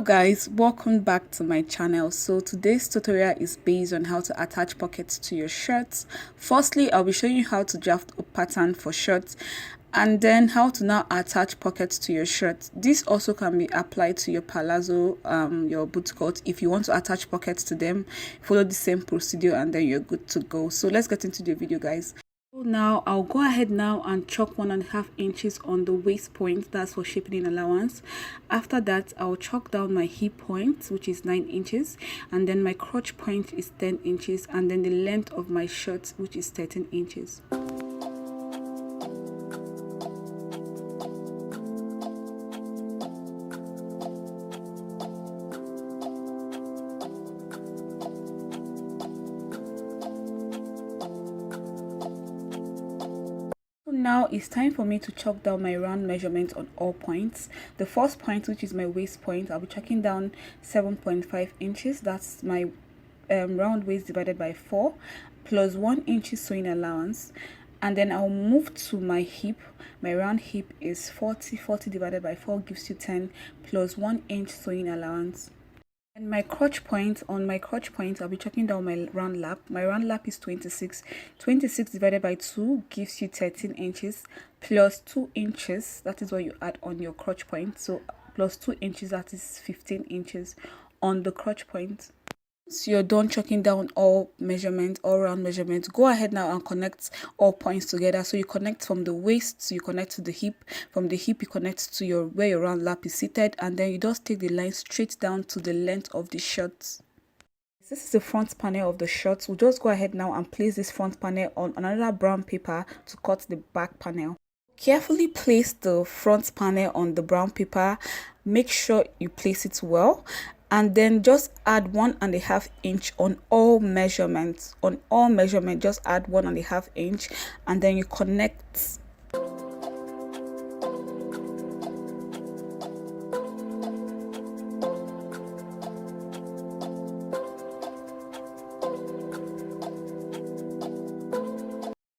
Guys, welcome back to my channel. So today's tutorial is based on how to attach pockets to your shirts. Firstly, I'll be showing you how to draft a pattern for shirts and then how to now attach pockets to your shirt. This also can be applied to your palazzo, your bootcut. If you want to attach pockets to them, follow the same procedure and then you're good to go. So let's get into the video, guys. Now I'll go ahead now and chalk 1.5 inches on the waist point. That's for shaping allowance. After that, I'll chalk down my hip point, which is 9 inches, and then my crotch point is 10 inches, and then the length of my shirt, which is 13 inches. Now it's time for me to chalk down my round measurement on all points. The first point, which is my waist point, I'll be chalking down 7.5 inches. That's my round waist divided by 4 plus 1 inch sewing allowance. And then I'll move to my hip. My round hip is 40 divided by 4 gives you 10 plus 1 inch sewing allowance. And my crotch point, on my crotch point, I'll be chalking down my round lap. My round lap is 26. 26 divided by 2 gives you 13 inches plus 2 inches. That is what you add on your crotch point. So plus 2 inches, that is 15 inches on the crotch point. Once you're done chalking down all measurements, all round measurements, go ahead now and connect all points together. So you connect from the waist, so you connect to the hip. From the hip, you connect to your where your round lap is seated, and then you just take the line straight down to the length of the shirt. This is the front panel of the shirt. We'll just go ahead now and place this front panel on another brown paper to cut the back panel. Carefully place the front panel on the brown paper. Make sure you place it well. And then just add 1.5 inch on all measurements. On all measurements, just add 1.5 inch, and then you connect.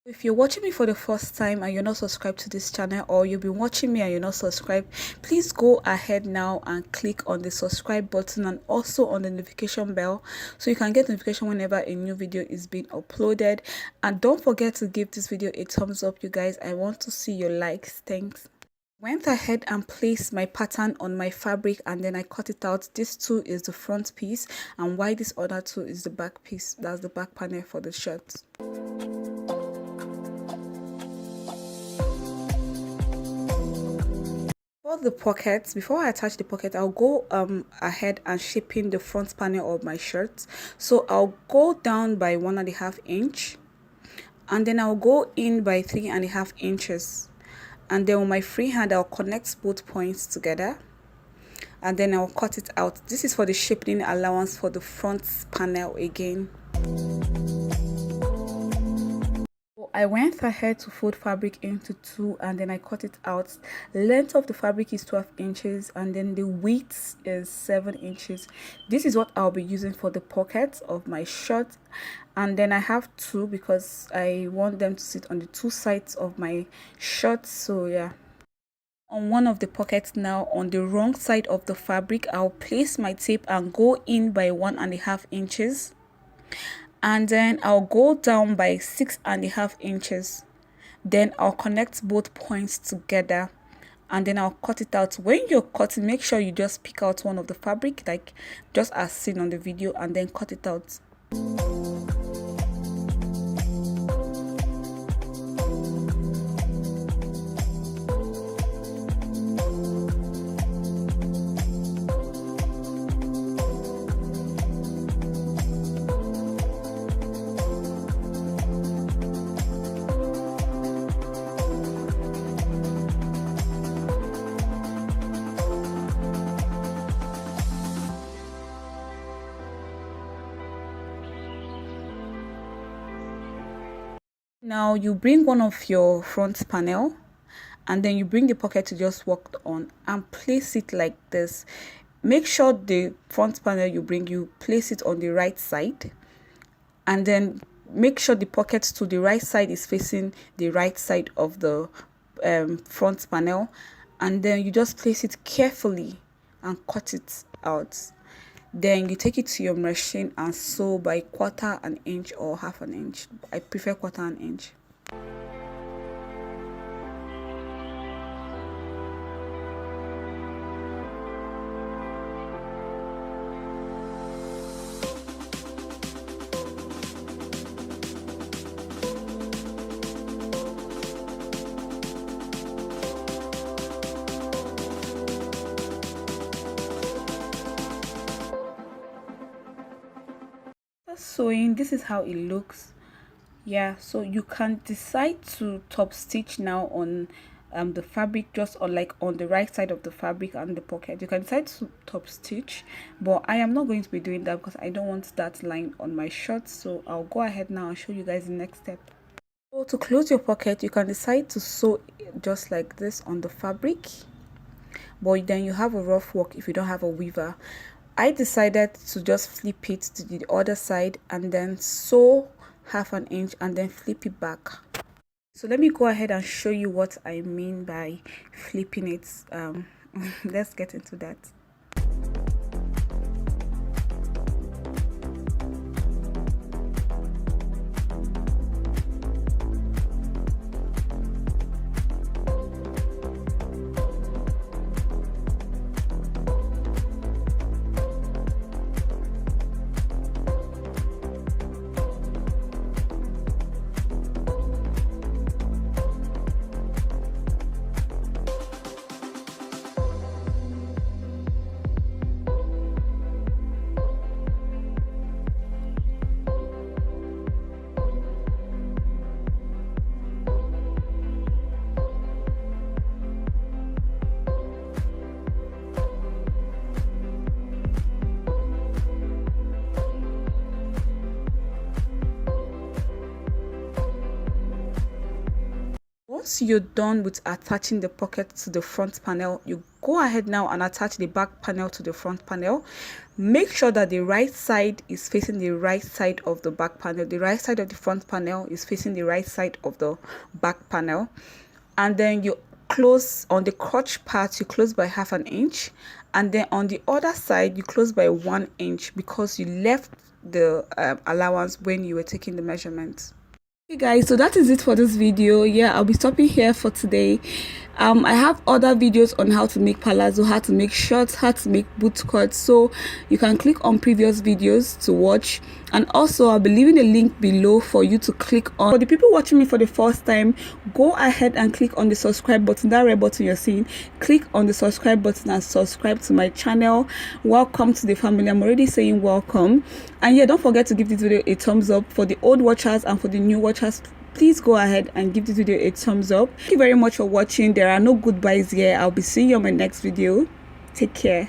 If you're watching me for the first time and you're not subscribed to this channel, or you've been watching me and you're not subscribed, please go ahead now and click on the subscribe button and also on the notification bell so you can get notification whenever a new video is being uploaded. And don't forget to give this video a thumbs up, you guys. I want to see your likes. Thanks. Went ahead and placed my pattern on my fabric and then I cut it out. This two is the front piece and while this other two is the back piece. That's the back panel for the shirt. For the pockets, before I attach the pocket, I'll go ahead and shape in the front panel of my shirt. So I'll go down by 1.5 inch and then I'll go in by 3.5 inches, and then with my free hand I'll connect both points together and then I'll cut it out. This is for the shaping allowance for the front panel again. I went ahead to fold fabric into 2 and then I cut it out. Length of the fabric is 12 inches and then the width is 7 inches. This is what I'll be using for the pockets of my shirt, and then I have 2 because I want them to sit on the 2 sides of my shirt. So yeah, on one of the pockets now, on the wrong side of the fabric, I'll place my tape and go in by 1.5 inches. And then I'll go down by 6.5 inches. Then I'll connect both points together and then I'll cut it out. When you're cutting, make sure you just pick out one of the fabric, like just as seen on the video, and then cut it out. Now you bring one of your front panel and then you bring the pocket to just work on and place it like this. Make sure the front panel you place it on the right side, and then make sure the pocket to the right side is facing the right side of the front panel, and then you just place it carefully and cut it. out. Then you take it to your machine and sew by 1/4 inch or 1/2 inch. I prefer 1/4 inch. Sewing, this is how it looks. Yeah, so you can decide to top stitch now on the fabric, just on like on the right side of the fabric and the pocket. You can decide to top stitch, but I am not going to be doing that because I don't want that line on my shirt. So I'll go ahead now and show you guys the next step. So to close your pocket, you can decide to sew just like this on the fabric, but then you have a rough work if you don't have a weaver. I decided to just flip it to the other side and then sew 1/2 inch and then flip it back. So let me go ahead and show you what I mean by flipping it. Let's get into that. Once you're done with attaching the pocket to the front panel, you go ahead now and attach the back panel to the front panel. Make sure that the right side is facing the right side of the back panel. The right side of the front panel is facing the right side of the back panel. And then you close on the crotch part, you close by 1/2 inch. And then on the other side, you close by 1 inch because you left the allowance when you were taking the measurements. Hey guys, so that is it for this video. Yeah, I'll be stopping here for today. I have other videos on how to make palazzo, how to make shorts, how to make bootcut, so you can click on previous videos to watch. And also I'll be leaving a link below for you to click on. For the people watching me for the first time, go ahead and click on the subscribe button, that red button you're seeing. Click on the subscribe button and subscribe to my channel. Welcome to the family. I'm already saying welcome. And yeah, don't forget to give this video a thumbs up. For the old watchers and for the new watchers, please go ahead and give this video a thumbs up. Thank you very much for watching. There are no goodbyes here. I'll be seeing you on my next video. Take care.